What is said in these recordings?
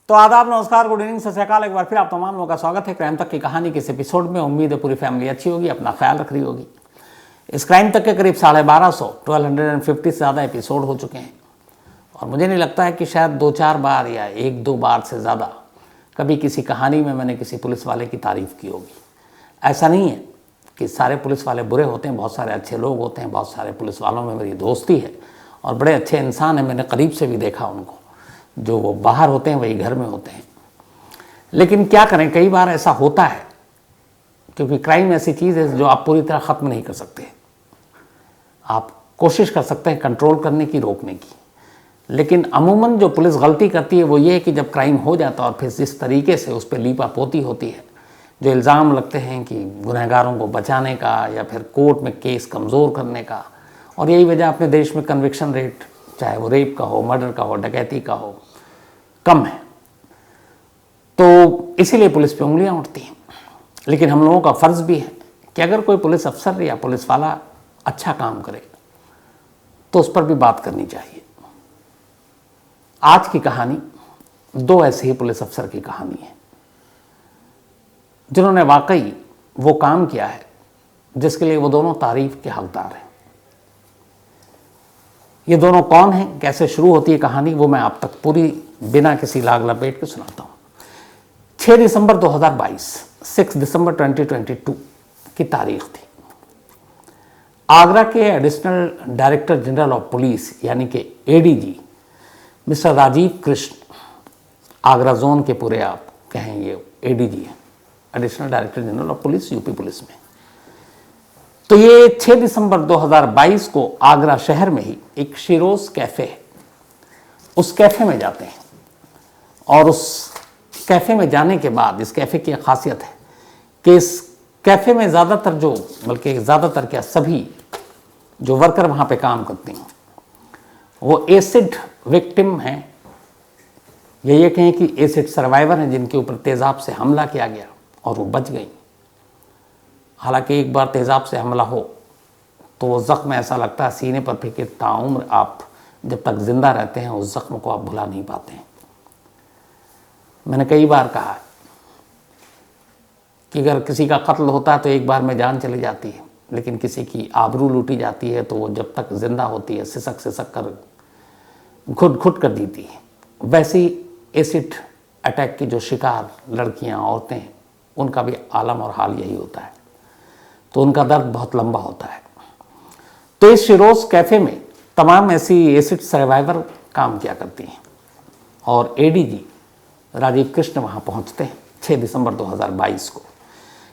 तो आदाब, नमस्कार, गुड इवनिंग, सत श्री अकाल। एक बार फिर आप तमाम लोगों का स्वागत है क्राइम तक की कहानी के इस एपिसोड में। उम्मीद है पूरी फैमिली अच्छी होगी, अपना ख्याल रख रही होगी। इस क्राइम तक के करीब 1250 से ज़्यादा एपिसोड हो चुके हैं और मुझे नहीं लगता है कि शायद 2-4 बार या 1-2 बार से ज़्यादा कभी किसी कहानी में मैंने किसी पुलिस वाले की तारीफ़ की होगी। ऐसा नहीं है कि सारे पुलिस वाले बुरे होते हैं, बहुत सारे अच्छे लोग होते हैं। बहुत सारे पुलिस वालों में मेरी दोस्ती है और बड़े अच्छे इंसान हैं, मैंने करीब से भी देखा उनको। जो वो बाहर होते हैं वही घर में होते हैं। लेकिन क्या करें, कई बार ऐसा होता है क्योंकि क्राइम ऐसी चीज़ है जो आप पूरी तरह ख़त्म नहीं कर सकते। आप कोशिश कर सकते हैं कंट्रोल करने की, रोकने की, लेकिन अमूमन जो पुलिस गलती करती है वो ये है कि जब क्राइम हो जाता है और फिर जिस तरीके से उस पर लीपापोती होती है, जो इल्ज़ाम लगते हैं कि गुनहगारों को बचाने का या फिर कोर्ट में केस कमज़ोर करने का, और यही वजह अपने देश में कन्विक्शन रेट, चाहे वो रेप का हो, मर्डर का हो, डकैती का हो, कम है। तो इसीलिए पुलिस पे उंगलियां उठती हैं। लेकिन हम लोगों का फ़र्ज़ भी है कि अगर कोई पुलिस अफसर या पुलिस वाला अच्छा काम करे तो उस पर भी बात करनी चाहिए। आज की कहानी 2 ऐसे ही पुलिस अफसर की कहानी है जिन्होंने वाकई वो काम किया है जिसके लिए वो दोनों तारीफ़ के हकदार हैं। ये दोनों कौन हैं, कैसे शुरू होती है कहानी, वो मैं आप तक पूरी बिना किसी लाग लपेट के सुनाता हूँ। 6 दिसंबर 2022, 6 दिसंबर 2022 की तारीख थी। आगरा के additional director general of police यानी कि ADG mister Rajiv Krishna, Agra zone के पूरे आप कहें ये एडीजी हैं, additional director general of police, UP police में। तो ये 6 दिसंबर 2022 को आगरा शहर में ही एक शिरोज कैफ़े है, उस कैफ़े में जाते हैं। और उस कैफ़े में जाने के बाद, इस कैफ़े की खासियत है कि इस कैफ़े में ज़्यादातर बल्कि ज़्यादातर क्या सभी जो वर्कर वहाँ पे काम करते हैं वो एसिड विक्टिम हैं, या ये कहें कि एसिड सर्वाइवर हैं जिनके ऊपर तेज़ाब से हमला किया गया और वो बच गई। हालांकि एक बार तेज़ाब से हमला हो तो वो ज़ख्म ऐसा लगता है सीने पर फेंके, ताउम्र आप जब तक ज़िंदा रहते हैं उस ज़ख्म को आप भुला नहीं पाते हैं। मैंने कई बार कहा है कि अगर किसी का कत्ल होता है तो एक बार में जान चली जाती है, लेकिन किसी की आबरू लूटी जाती है तो वो जब तक ज़िंदा होती है सिसक सिसक कर घुट घुट कर जीती है। वैसी एसिड अटैक की जो शिकार लड़कियां, औरतें हैं, उनका भी आलम और हाल यही होता है। तो उनका दर्द बहुत लंबा होता है। तो इस शिरोज कैफ़े में तमाम ऐसी एसिड सर्वाइवर काम किया करती हैं और एडीजी राजीव कृष्ण वहाँ पहुँचते हैं 6 दिसंबर 2022 को।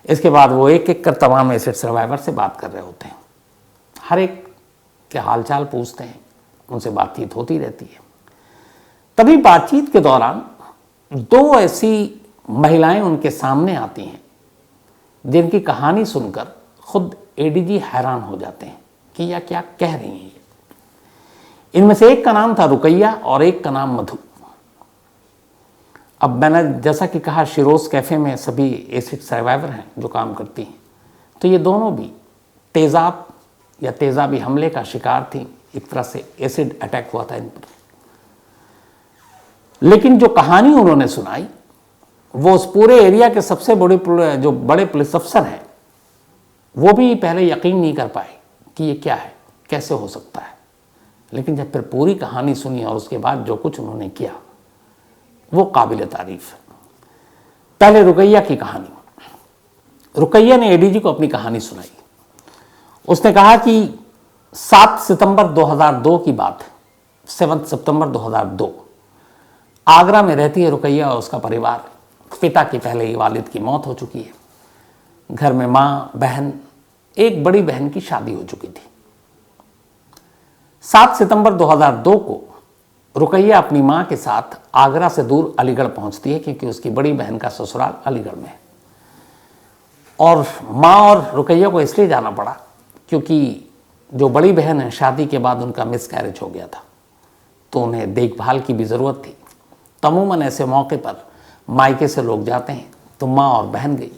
इसके बाद वो एक एक कर तमाम एसिड सर्वाइवर से बात कर रहे होते हैं, हर एक के हालचाल पूछते हैं, उनसे बातचीत होती रहती है। तभी बातचीत के दौरान 2 ऐसी महिलाएं उनके सामने आती हैं जिनकी कहानी सुनकर खुद एडीजी हैरान हो जाते हैं कि यह क्या कह रही हैं। इनमें से एक का नाम था रुकैया और एक का नाम मधु। अब मैंने जैसा कि कहा शिरोज कैफ़े में सभी एसिड सर्वाइवर हैं जो काम करती हैं, तो ये दोनों भी तेज़ाब या तेज़ाबी हमले का शिकार थी। एक तरह से एसिड अटैक हुआ था इन पर। लेकिन जो कहानी उन्होंने सुनाई वो उस पूरे एरिया के सबसे जो बड़े पुलिस अफसर हैं वो भी पहले यकीन नहीं कर पाए कि ये क्या है, कैसे हो सकता है। लेकिन जब फिर पूरी कहानी सुनी और उसके बाद जो कुछ उन्होंने किया वो काबिल तारीफ है। पहले रुकैया की कहानी। रुकैया ने एडीजी को अपनी कहानी सुनाई। उसने कहा कि 7 सितंबर 2002 की बात है, 7 सितंबर 2002। आगरा में रहती है रुकैया और उसका परिवार। पिता की पहले ही वालिद की मौत हो चुकी है। घर में माँ, बहन, एक बड़ी बहन की शादी हो चुकी थी। 7 सितंबर 2002 को रुकैया अपनी माँ के साथ आगरा से दूर अलीगढ़ पहुंचती है क्योंकि उसकी बड़ी बहन का ससुराल अलीगढ़ में है। और माँ और रुकैया को इसलिए जाना पड़ा क्योंकि जो बड़ी बहन है शादी के बाद उनका मिसकैरेज हो गया था, तो उन्हें देखभाल की भी ज़रूरत थी। तमूमन ऐसे मौके पर मायके से लोग जाते हैं, तो माँ और बहन गई।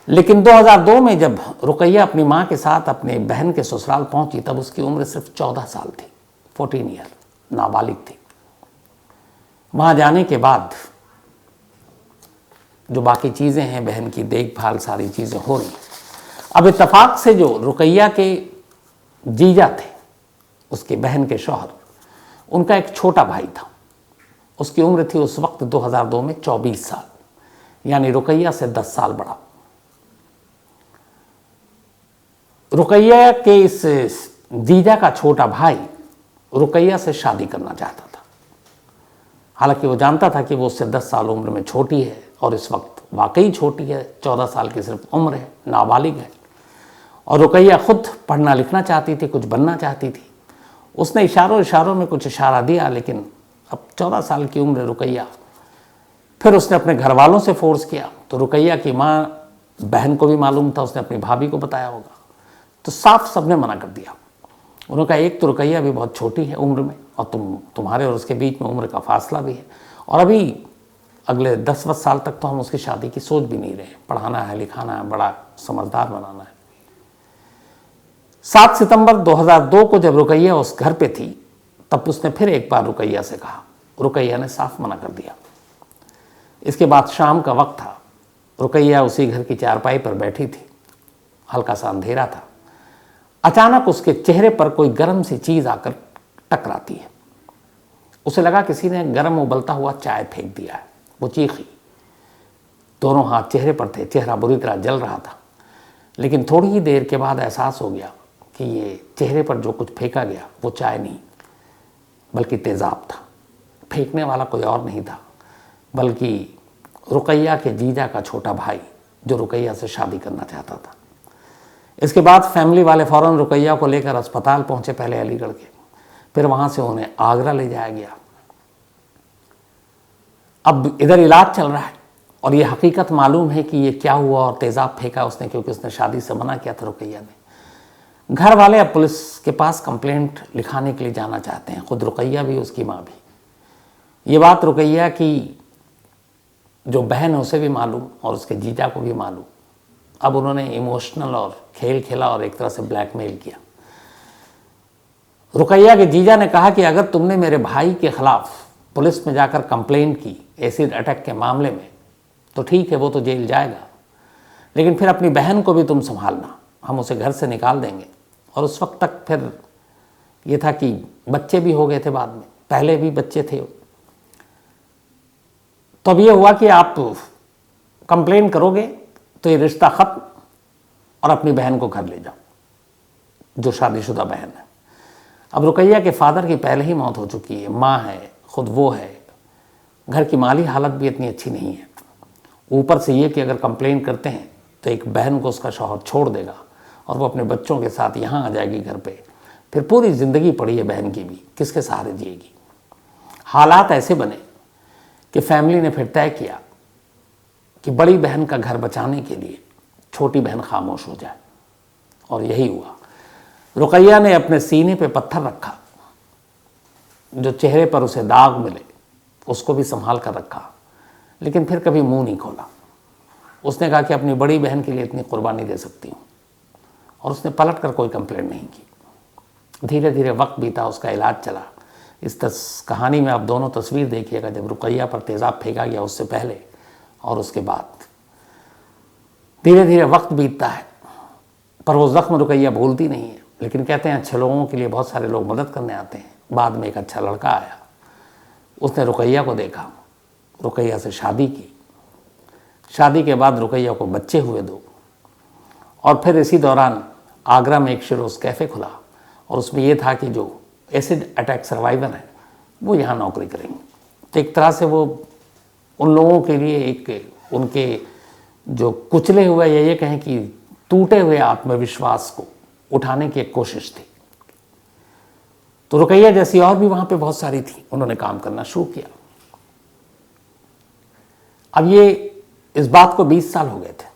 लेकिन 2002 में जब रुकैया अपनी माँ के साथ अपने बहन के ससुराल पहुंची तब उसकी उम्र सिर्फ 14 साल थी, 14 ईयर, नाबालिग थी। वहाँ जाने के बाद जो बाकी चीज़ें हैं, बहन की देखभाल, सारी चीज़ें हो रही। अब इत्तेफाक से जो रुकैया के जीजा थे, उसके बहन के शौहर, उनका एक छोटा भाई था। उसकी उम्र थी उस वक्त 2002 में 24 साल, यानी रुकैया से 10 साल बड़ा। रुकैया के इस जीजा का छोटा भाई रुकैया से शादी करना चाहता था। हालांकि वो जानता था कि वो उससे 10 साल उम्र में छोटी है, और इस वक्त वाकई छोटी है, 14 साल की सिर्फ उम्र है, नाबालिग है। और रुकैया खुद पढ़ना लिखना चाहती थी, कुछ बनना चाहती थी। उसने इशारों में कुछ इशारा दिया, लेकिन अब 14 साल की उम्र रुकैया। फिर उसने अपने घर वालों से फोर्स किया, तो रुकैया की माँ, बहन को भी मालूम था, उसने अपनी भाभी को बताया होगा, तो साफ सबने मना कर दिया। उन्होंने कहा, एक तो रुकैया भी बहुत छोटी है उम्र में, और तुम्हारे और उसके बीच में उम्र का फासला भी है, और अभी अगले 10-20 साल तक तो हम उसकी शादी की सोच भी नहीं रहे। पढ़ाना है, लिखाना है, बड़ा समझदार बनाना है। 7 सितंबर 2002 को जब रुकैया उस घर पे थी, तब उसने फिर एक बार रुकैया से कहा। रुकैया ने साफ मना कर दिया। इसके बाद शाम का वक्त था। रुकैया उसी घर की चारपाई पर बैठी थी। हल्का सा अंधेरा था। अचानक उसके चेहरे पर कोई गर्म सी चीज़ आकर टकराती है। उसे लगा किसी ने गर्म उबलता हुआ चाय फेंक दिया है। वो चीखी। दोनों हाथ चेहरे पर थे, चेहरा बुरी तरह जल रहा था। लेकिन थोड़ी ही देर के बाद एहसास हो गया कि ये चेहरे पर जो कुछ फेंका गया वो चाय नहीं, बल्कि तेज़ाब था। फेंकने वाला कोई और नहीं था, बल्कि रुकैया के जीजा का छोटा भाई, जो रुकैया से शादी करना चाहता था। इसके बाद फैमिली वाले फ़ौरन रुकैया को लेकर अस्पताल पहुंचे, पहले अलीगढ़ के, फिर वहां से उन्हें आगरा ले जाया गया। अब इधर इलाज चल रहा है, और ये हकीकत मालूम है कि ये क्या हुआ और तेज़ाब फेंका उसने, क्योंकि उसने शादी से मना किया था रुकैया ने। घर वाले अब पुलिस के पास कंप्लेंट लिखाने के लिए जाना चाहते हैं, खुद रुकैया भी, उसकी माँ भी। ये बात रुकैया की जो बहन है उसे भी मालूम, और उसके जीजा को भी मालूम। अब उन्होंने इमोशनल और खेल खेला और एक तरह से ब्लैकमेल किया। रुकैया के जीजा ने कहा कि अगर तुमने मेरे भाई के खिलाफ पुलिस में जाकर कंप्लेंट की एसिड अटैक के मामले में, तो ठीक है, वो तो जेल जाएगा, लेकिन फिर अपनी बहन को भी तुम संभालना, हम उसे घर से निकाल देंगे। और उस वक्त तक फिर ये था कि बच्चे भी हो गए थे, बाद में पहले भी बच्चे थे। तो अब ये हुआ कि आप कंप्लेन करोगे तो ये रिश्ता ख़त्म, और अपनी बहन को घर ले जाओ, जो शादीशुदा बहन है। अब रुकैया के फादर की पहले ही मौत हो चुकी है, माँ है, खुद वो है, घर की माली हालत भी इतनी अच्छी नहीं है। ऊपर से ये कि अगर कंप्लेन करते हैं तो एक बहन को उसका शौहर छोड़ देगा, और वो अपने बच्चों के साथ यहाँ आ जाएगी घर पे। फिर पूरी ज़िंदगी पड़ी है बहन की भी, किसके सहारे जिएगी। हालात ऐसे बने कि फैमिली ने फिर तय किया कि बड़ी बहन का घर बचाने के लिए छोटी बहन खामोश हो जाए, और यही हुआ। रुकैया ने अपने सीने पे पत्थर रखा, जो चेहरे पर उसे दाग मिले उसको भी संभाल कर रखा, लेकिन फिर कभी मुंह नहीं खोला। उसने कहा कि अपनी बड़ी बहन के लिए इतनी कुर्बानी दे सकती हूँ, और उसने पलट कर कोई कंप्लेंट नहीं की। धीरे धीरे वक्त बीता, उसका इलाज चला। इस कहानी में आप दोनों तस्वीर देखिएगा, जब रुकैया पर तेज़ाब फेंका गया उससे पहले और उसके बाद। धीरे धीरे वक्त बीतता है, पर वो ज़ख्म रुकैया भूलती नहीं है। लेकिन कहते हैं अच्छे लोगों के लिए बहुत सारे लोग मदद करने आते हैं। बाद में एक अच्छा लड़का आया, उसने रुकैया को देखा, रुकैया से शादी की। शादी के बाद रुकैया को बच्चे हुए 2, और फिर इसी दौरान आगरा में एक शिरोज़ कैफ़े खुला, और उसमें यह था कि जो एसिड अटैक सर्वाइवर हैं वो यहाँ नौकरी करेंगे। तो एक तरह से वो उन लोगों के लिए एक, उनके जो कुचले हुए या ये कहें कि टूटे हुए आत्मविश्वास को उठाने की एक कोशिश थी। तो रुकैया जैसी और भी वहाँ पे बहुत सारी थी, उन्होंने काम करना शुरू किया। अब ये इस बात को 20 साल हो गए थे।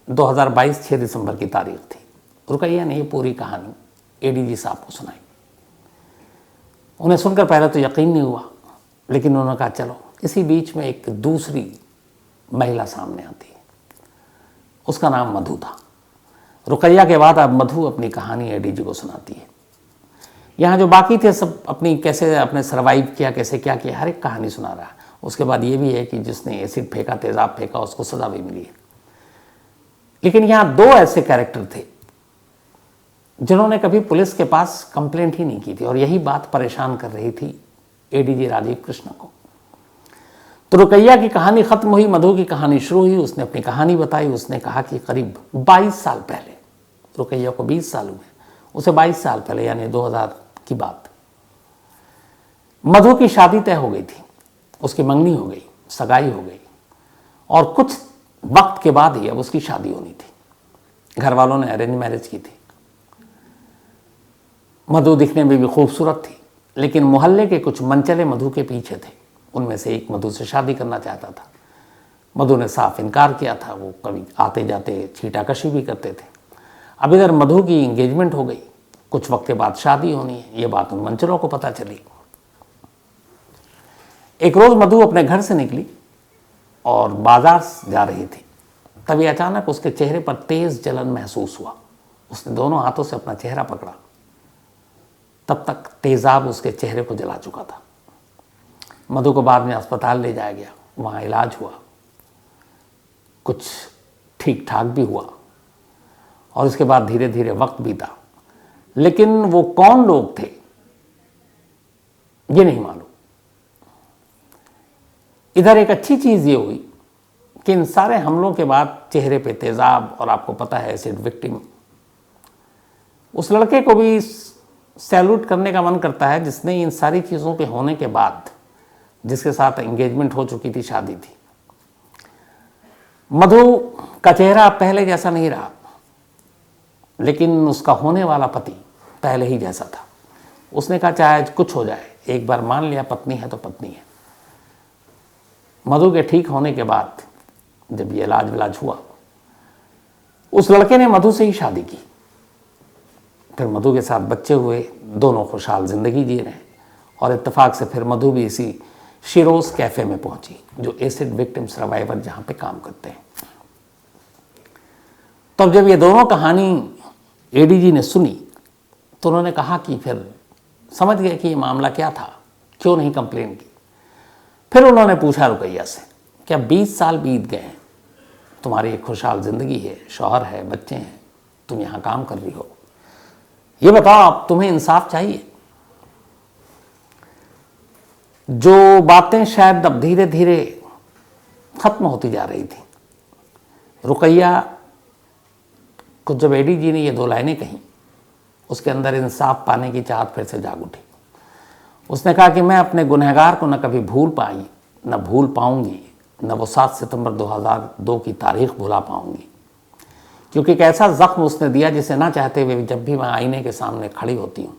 2022 6 दिसंबर की तारीख थी। रुकैया ने ये पूरी कहानी एडीजी साहब को सुनाई। उन्हें सुनकर पहले तो यकीन नहीं हुआ, लेकिन उन्होंने कहा चलो। इसी बीच में एक दूसरी महिला सामने आती है, उसका नाम मधु था। रुकैया के बाद अब मधु अपनी कहानी एडीजी को सुनाती है। यहाँ जो बाकी थे सब अपनी कैसे आपने सर्वाइव किया, कैसे क्या किया, हर एक कहानी सुना रहा है। उसके बाद ये भी है कि जिसने एसिड फेंका, तेज़ाब फेंका, उसको सज़ा भी मिली है। लेकिन यहाँ दो ऐसे कैरेक्टर थे जिन्होंने कभी पुलिस के पास कंप्लेंट ही नहीं की थी, और यही बात परेशान कर रही थी एडीजी राजीव कृष्ण को। तो रुकैया की कहानी खत्म हुई, मधु की कहानी शुरू हुई। उसने अपनी कहानी बताई। उसने कहा कि करीब 22 साल पहले, रुकैया को 20 साल हुए, उसे 22 साल पहले यानी 2000 की बात, मधु की शादी तय हो गई थी। उसकी मंगनी हो गई, सगाई हो गई, और कुछ वक्त के बाद ही अब उसकी शादी होनी थी। घर वालों ने अरेंज मैरिज की थी। मधु दिखने में भी खूबसूरत थी, लेकिन मोहल्ले के कुछ मनचले मधु के पीछे थे। उनमें से एक मधु से शादी करना चाहता था। मधु ने साफ इनकार किया था। वो कभी आते जाते छीटाकशी भी करते थे। अब इधर मधु की इंगेजमेंट हो गई, कुछ वक्त के बाद शादी होनी है, ये बात उन मनचलों को पता चली। एक रोज़ मधु अपने घर से निकली और बाजार जा रही थी। तभी अचानक उसके चेहरे पर तेज जलन महसूस हुआ। उसने दोनों हाथों से अपना चेहरा पकड़ा। तब तक तेजाब उसके चेहरे को जला चुका था। मधु को बाद में अस्पताल ले जाया गया। वहाँ इलाज हुआ, कुछ ठीक ठाक भी हुआ, और उसके बाद धीरे धीरे वक्त बीता। लेकिन वो कौन लोग थे ये नहीं मालूम। इधर एक अच्छी चीज़ ये हुई कि इन सारे हमलों के बाद चेहरे पे तेजाब, और आपको पता है एसिड विक्टिम, उस लड़के को भी सैल्यूट करने का मन करता है जिसने इन सारी चीज़ों के होने के बाद, जिसके साथ एंगेजमेंट हो चुकी थी, शादी थी। मधु का चेहरा पहले जैसा नहीं रहा, लेकिन उसका होने वाला पति पहले ही जैसा था। उसने कहा चाहे कुछ हो जाए, एक बार मान लिया पत्नी है तो पत्नी है। मधु के ठीक होने के बाद जब ये इलाज विलाज हुआ, उस लड़के ने मधु से ही शादी की। फिर मधु के साथ बच्चे हुए, दोनों खुशहाल जिंदगी जी रहे हैं। और इत्तेफाक से फिर मधु भी इसी शिरोज कैफे में पहुंची, जो एसिड विक्टिम सर्वाइवर जहां पे काम करते हैं। तब जब ये दोनों कहानी एडीजी ने सुनी तो उन्होंने कहा कि फिर समझ गए कि ये मामला क्या था, क्यों नहीं कंप्लेन की। फिर उन्होंने पूछा रुकैया से, क्या 20 साल बीत गए हैं, तुम्हारी एक खुशहाल जिंदगी है, शौहर है, बच्चे हैं, तुम यहाँ काम कर रही हो, ये बताओ अब तुम्हें इंसाफ चाहिए। जो बातें शायद अब धीरे धीरे खत्म होती जा रही थी, रुकैया को जब एडीजी ने ये दो लाइनें कहीं, उसके अंदर इंसाफ पाने की चाहत फिर से जाग उठी। उसने कहा कि मैं अपने गुनहगार को न कभी भूल पाई, न भूल पाऊंगी, न वो 7 सितंबर 2002 की तारीख भुला पाऊंगी, क्योंकि एक ऐसा जख्म उसने दिया जिसे ना चाहते हुए जब भी मैं आईने के सामने खड़ी होती हूँ,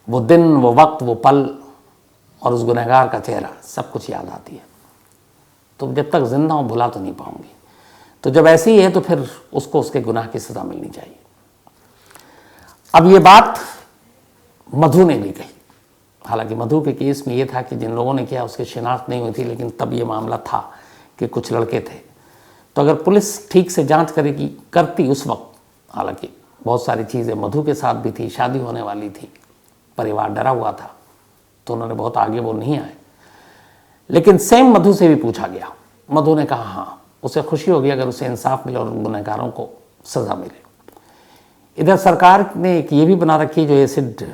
वो दिन, वो वक्त, वो पल और उस गुनहगार का चेहरा, सब कुछ याद आती है। तो जब तक जिंदा हूँ भुला तो नहीं पाऊंगी। तो जब ऐसे ही है तो फिर उसको उसके गुनाह की सज़ा मिलनी चाहिए। अब ये बात मधु ने भी कही। हालांकि मधु के केस में ये था कि जिन लोगों ने किया उसकी शिनाख्त नहीं हुई थी, लेकिन तब ये मामला था कि कुछ लड़के थे। तो अगर पुलिस ठीक से जांच करेगी, करती उस वक्त, हालांकि बहुत सारी चीज़ें मधु के साथ भी थी, शादी होने वाली थी, परिवार डरा हुआ था, तो उन्होंने बहुत आगे वो नहीं आए। लेकिन सेम मधु से भी पूछा गया। मधु ने कहा हाँ, उसे खुशी होगी अगर उसे इंसाफ मिले और गुनहगारों को सज़ा मिले। इधर सरकार ने एक ये भी बना रखी है, जो एसिड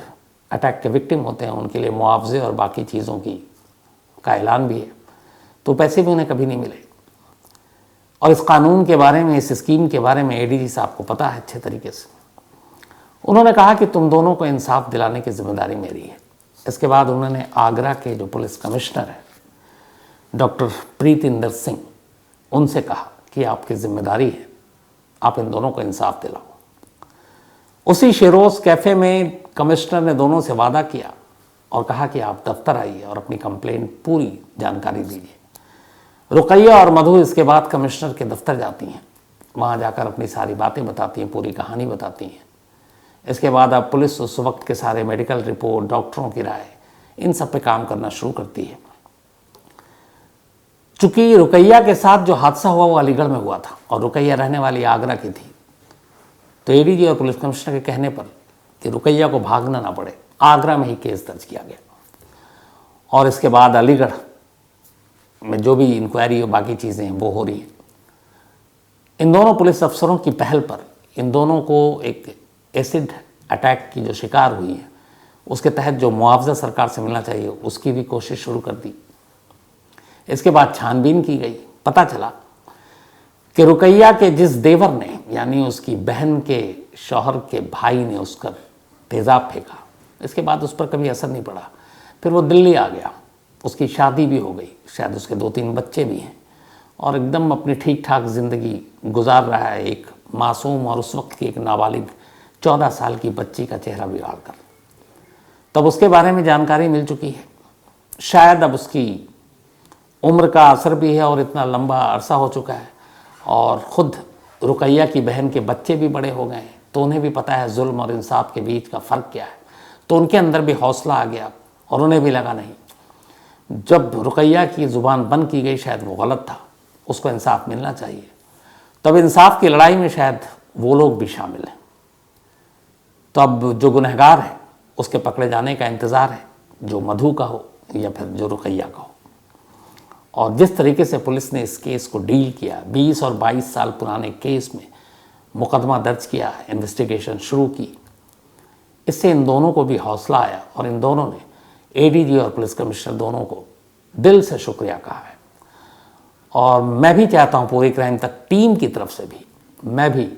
अटैक के विक्टिम होते हैं उनके लिए मुआवजे और बाकी चीज़ों की का ऐलान भी है, तो पैसे भी उन्हें कभी नहीं मिले। और इस कानून के बारे में, इस स्कीम के बारे में एडीजी साहब को पता है अच्छे तरीके से। उन्होंने कहा कि तुम दोनों को इंसाफ दिलाने की जिम्मेदारी मेरी है। इसके बाद उन्होंने आगरा के जो पुलिस कमिश्नर हैं डॉक्टर प्रीतिंदर सिंह, उनसे कहा कि आपकी जिम्मेदारी है, आप इन दोनों को इंसाफ दिलाओ। उसी शिरोज कैफे में कमिश्नर ने दोनों से वादा किया और कहा कि आप दफ्तर आइए और अपनी कंप्लेन पूरी जानकारी दीजिए। रुकैया और मधु इसके बाद कमिश्नर के दफ्तर जाती हैं, वहाँ जाकर अपनी सारी बातें बताती हैं, पूरी कहानी बताती हैं। इसके बाद अब पुलिस उस वक्त के सारे मेडिकल रिपोर्ट, डॉक्टरों की राय, इन सब पे काम करना शुरू करती है। चूंकि रुकैया के साथ जो हादसा हुआ वो अलीगढ़ में हुआ था और रुकैया रहने वाली आगरा की थी, तो एडीजी और पुलिस कमिश्नर के कहने पर कि रुकैया को भागना ना पड़े, आगरा में ही केस दर्ज किया गया। और इसके बाद अलीगढ़ में जो भी इंक्वायरी और बाकी चीज़ें हैं वो हो रही हैं। इन दोनों पुलिस अफसरों की पहल पर इन दोनों को एक एसिड अटैक की जो शिकार हुई है उसके तहत जो मुआवजा सरकार से मिलना चाहिए उसकी भी कोशिश शुरू कर दी। इसके बाद छानबीन की गई, पता चला कि रुकैया के जिस देवर ने यानी उसकी बहन के शौहर के भाई ने उस पर तेज़ाब फेंका, इसके बाद उस पर कभी असर नहीं पड़ा। फिर वो दिल्ली आ गया, उसकी शादी भी हो गई, शायद उसके 2-3 बच्चे भी हैं और एकदम अपनी ठीक ठाक ज़िंदगी गुजार रहा है एक मासूम और उस वक्त की एक नाबालिग 14 साल की बच्ची का चेहरा बिगाड़ कर। तब उसके बारे में जानकारी मिल चुकी है, शायद अब उसकी उम्र का असर भी है और इतना लंबा अरसा हो चुका है और ख़ुद रुकैया की बहन के बच्चे भी बड़े हो गए हैं, तो उन्हें भी पता है जुल्म और इंसाफ के बीच का फ़र्क क्या है। तो उनके अंदर भी हौसला आ गया और उन्हें भी लगा नहीं, जब रुकैया की ज़ुबान बंद की गई शायद वो गलत था, उसको इंसाफ मिलना चाहिए। तब इंसाफ की लड़ाई में शायद वो लोग भी शामिल हैं। तो अब जो गुनहगार है उसके पकड़े जाने का इंतज़ार है, जो मधु का हो या फिर जो रुकैया का हो। और जिस तरीके से पुलिस ने इस केस को डील किया, 20 और 22 साल पुराने केस में मुकदमा दर्ज किया, इन्वेस्टिगेशन शुरू की, इससे इन दोनों को भी हौसला आया और इन दोनों ने एडीजी और पुलिस कमिश्नर दोनों को दिल से शुक्रिया कहा है। और मैं भी चाहता हूँ पूरी क्राइम तक टीम की तरफ से भी मैं भी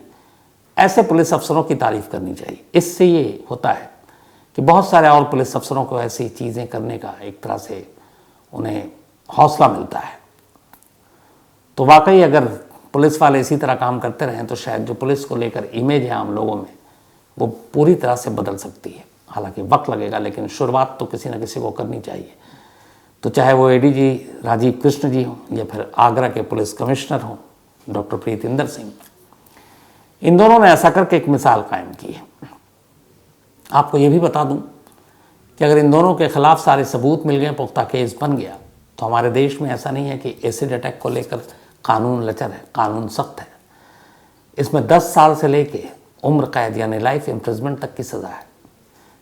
ऐसे पुलिस अफसरों की तारीफ़ करनी चाहिए। इससे ये होता है कि बहुत सारे और पुलिस अफसरों को ऐसी चीज़ें करने का एक तरह से उन्हें हौसला मिलता है। तो वाकई अगर पुलिस वाले इसी तरह काम करते रहें तो शायद जो पुलिस को लेकर इमेज है आम लोगों में वो पूरी तरह से बदल सकती है। हालांकि वक्त लगेगा, लेकिन शुरुआत तो किसी न किसी को करनी चाहिए। तो चाहे वो एडीजी राजीव कृष्ण जी हों या फिर आगरा के पुलिस कमिश्नर हों डॉक्टर प्रीतिंदर सिंह, इन दोनों ने ऐसा करके एक मिसाल कायम की है। आपको ये भी बता दूं कि अगर इन दोनों के खिलाफ सारे सबूत मिल गए, पुख्ता केस बन गया, तो हमारे देश में ऐसा नहीं है कि एसिड अटैक को लेकर कानून लचर है, कानून सख्त है। इसमें 10 साल से लेके उम्र कैद यानी लाइफ इम्प्रिजमेंट तक की सज़ा है।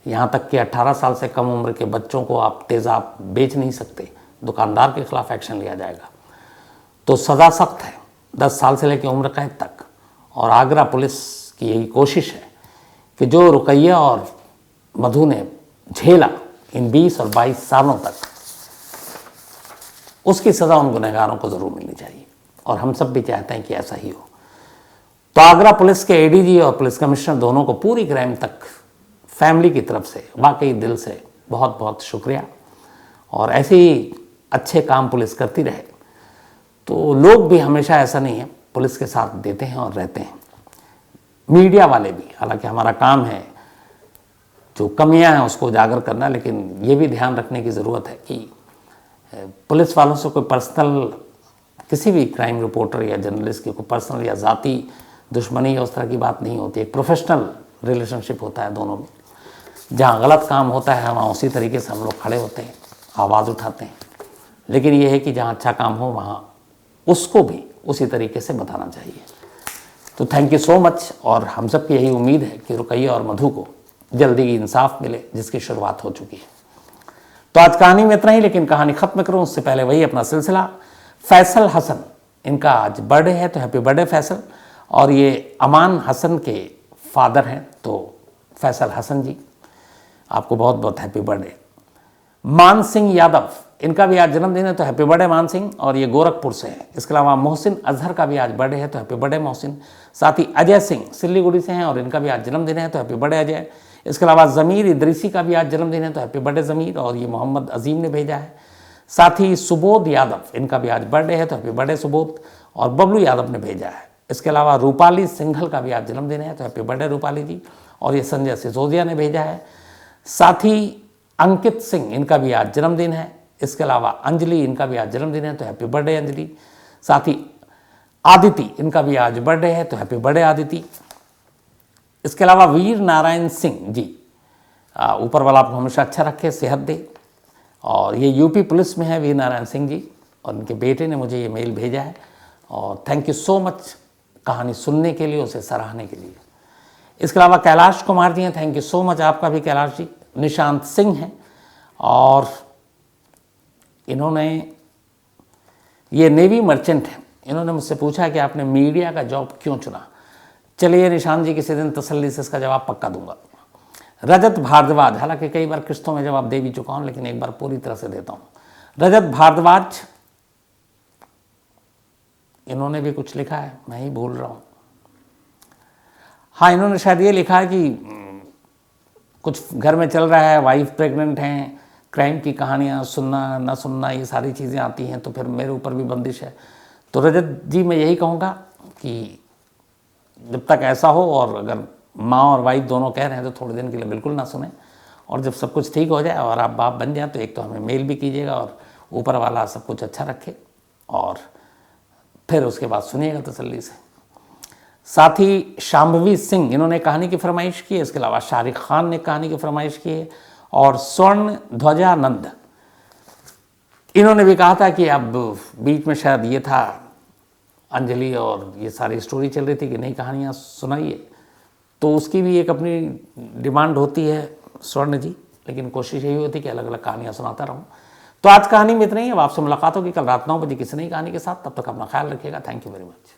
यहाँ तक कि 18 साल से कम उम्र के बच्चों को आप तेज़ाब बेच नहीं सकते, दुकानदार के खिलाफ एक्शन लिया जाएगा। तो सज़ा सख्त है, 10 साल से लेकर उम्र कैद तक। और आगरा पुलिस की यही कोशिश है कि जो रुकैया और मधु ने झेला इन 20 और 22 सालों तक, उसकी सज़ा उन गुनहगारों को ज़रूर मिलनी चाहिए और हम सब भी चाहते हैं कि ऐसा ही हो। तो आगरा पुलिस के एडीजी और पुलिस कमिश्नर दोनों को पूरी क्राइम तक फैमिली की तरफ से वाकई दिल से बहुत बहुत शुक्रिया। और ऐसे ही अच्छे काम पुलिस करती रहे। तो लोग भी हमेशा ऐसा नहीं है, पुलिस के साथ देते हैं और रहते हैं, मीडिया वाले भी। हालांकि हमारा काम है जो कमियां हैं उसको उजागर करना, लेकिन ये भी ध्यान रखने की ज़रूरत है कि पुलिस वालों से कोई पर्सनल, किसी भी क्राइम रिपोर्टर या जर्नलिस्ट की कोई पर्सनल या ज़ाती दुश्मनी या उस तरह की बात नहीं होती। एक प्रोफेशनल रिलेशनशिप होता है दोनों में। जहाँ गलत काम होता है वहाँ उसी तरीके से हम लोग खड़े होते हैं, आवाज़ उठाते हैं। लेकिन ये है कि जहाँ अच्छा काम हो वहाँ उसको भी उसी तरीके से बताना चाहिए। तो थैंक यू सो मच। और हम सब की यही उम्मीद है कि रुकैया और मधु को जल्दी ही इंसाफ मिले, जिसकी शुरुआत हो चुकी है। तो आज कहानी में इतना ही, लेकिन कहानी ख़त्म करूँ उससे पहले वही अपना सिलसिला। फैसल हसन, इनका आज बर्थडे है, तो हैप्पी बर्थडे फैसल। और ये अमान हसन के फादर हैं, तो फैसल हसन जी आपको बहुत बहुत हैप्पी बर्थडे। मान सिंह यादव, इनका भी आज जन्मदिन है, तो हैप्पी बर्थडे मान सिंह। और ये गोरखपुर से है। इसके अलावा मोहसिन अजहर का भी आज बर्थडे है, तो हैप्पी बर्थडे मोहसिन। साथ ही अजय सिंह सिल्लीगुड़ी से हैं और इनका भी आज जन्मदिन है, तो हैप्पी बर्थडे अजय। इसके अलावा ज़मीर इदरीसी का भी आज जन्मदिन है, तो हैप्पी बर्थडे ज़मीर। और ये मोहम्मद अजीम ने भेजा है। साथ ही सुबोध यादव, इनका भी आज बर्थडे है, तो हैप्पी बर्थडे सुबोध। और बबलू यादव ने भेजा है। इसके अलावा रूपाली सिंघल का भी आज जन्मदिन है, तो हैप्पी बर्थडे रूपाली जी। और ये संजय सिसोदिया ने भेजा है। साथ ही अंकित सिंह, इनका भी आज जन्मदिन है। इसके अलावा अंजलि, इनका भी आज जन्मदिन है, तो हैप्पी बर्थडे अंजलि। साथ ही आदिति, इनका भी आज बर्थडे है, तो हैप्पी बर्थडे आदिति। इसके अलावा वीर नारायण सिंह जी, ऊपर वाला आपको हमेशा अच्छा रखे, सेहत दे। और ये यूपी पुलिस में है वीर नारायण सिंह जी, और इनके बेटे ने मुझे ये मेल भेजा है। और थैंक यू सो मच कहानी सुनने के लिए, उसे सराहने के लिए। इसके अलावा कैलाश कुमार जी हैं, थैंक यू सो मच आपका भी कैलाश जी। निशांत सिंह हैं और इन्होंने ये नेवी मर्चेंट हैं। इन्होंने मुझसे पूछा कि आपने मीडिया का जॉब क्यों चुना। चलिए निशान जी, किसी दिन तसल्ली से इसका जवाब पक्का दूंगा। रजत भारद्वाज, हालांकि कई बार किस्तों में जवाब दे भी चुका हूं, लेकिन एक बार पूरी तरह से देता हूं। रजत भारद्वाज, इन्होंने भी कुछ लिखा है, मैं ही भूल रहा हूं। हाँ, इन्होंने शायद ये लिखा है कि कुछ घर में चल रहा है, वाइफ प्रेग्नेंट हैं, क्राइम की कहानियाँ सुनना न सुनना ये सारी चीज़ें आती हैं, तो फिर मेरे ऊपर भी बंदिश है। तो रजत जी, मैं यही कहूँगा कि जब तक ऐसा हो, और अगर माँ और वाइफ दोनों कह रहे हैं, तो थोड़े दिन के लिए बिल्कुल ना सुने, और जब सब कुछ ठीक हो जाए और आप बाप बन जाए, तो एक तो हमें मेल भी कीजिएगा, और ऊपर वाला सब कुछ अच्छा रखे, और फिर उसके बाद सुनिएगा तसल्ली से। साथ ही शाम्भवी सिंह, इन्होंने कहानी की फरमाइश की है। इसके अलावा शाहरुख खान ने कहानी की फरमाइश की है, और स्वर्ण ध्वजानंद, इन्होंने भी कहा था कि अब बीच में शायद ये था, अंजलि और ये सारी स्टोरी चल रही थी कि नई कहानियाँ सुनाइए, तो उसकी भी एक अपनी डिमांड होती है स्वर्ण जी, लेकिन कोशिश यही होती है कि अलग अलग कहानियाँ सुनाता रहूँ। तो आज कहानी में इतना ही। अब आपसे मुलाकात होगी कल रात 9 बजे किसी नई कहानी के साथ। तब तक अपना ख्याल रखिएगा। Thank you very much.